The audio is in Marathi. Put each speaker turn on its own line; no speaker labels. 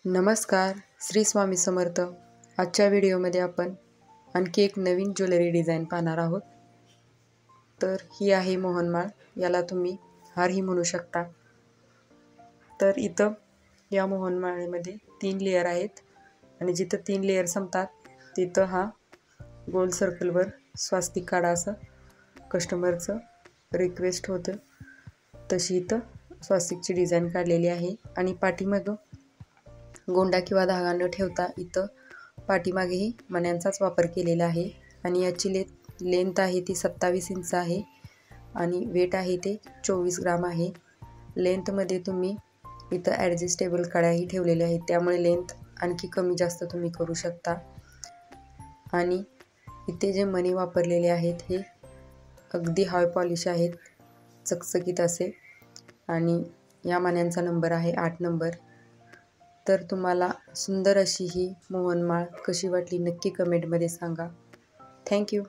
नमस्कार, श्री स्वामी समर्थ. आजच्या व्हिडिओमध्ये आपण आणखी एक नवीन ज्वेलरी डिझाईन पाहणार आहोत. तर ही आहे मोहनमाळ. याला तुम्ही हारही म्हणू शकता. तर इथं या मोहनमाळेमध्ये 3 लेअर आहेत आणि जिथं 3 लेअर संपतात तिथं हा गोल सर्कलवर स्वास्तिक काढा असं कस्टमरचं रिक्वेस्ट होतं. तशी इथं स्वास्तिकची डिझाईन काढलेली आहे आणि पाठीमागं गोंडा किंवा धागा न ठेवता इथं पाठीमागेही मण्यांचाच वापर केलेला आहे आणि याची लेंथ आहे ती 27 इंच आहे आणि वेट आहे ते 24 ग्राम आहे. लेंथमध्ये तुम्ही इथं ॲडजस्टेबल कड्याही ठेवलेल्या आहेत, त्यामुळे लेंथ आणखी कमी जास्त तुम्ही करू शकता. आणि इथे जे मणी वापरलेले आहेत हे अगदी हाय पॉलिश आहेत, चकचकीत असे. आणि या मण्यांचा नंबर आहे 8 नंबर. तर तुम्हाला सुंदर अशी ही मोहनमाळ कशी वाटली नक्की कमेंटमध्ये सांगा. थँक्यू.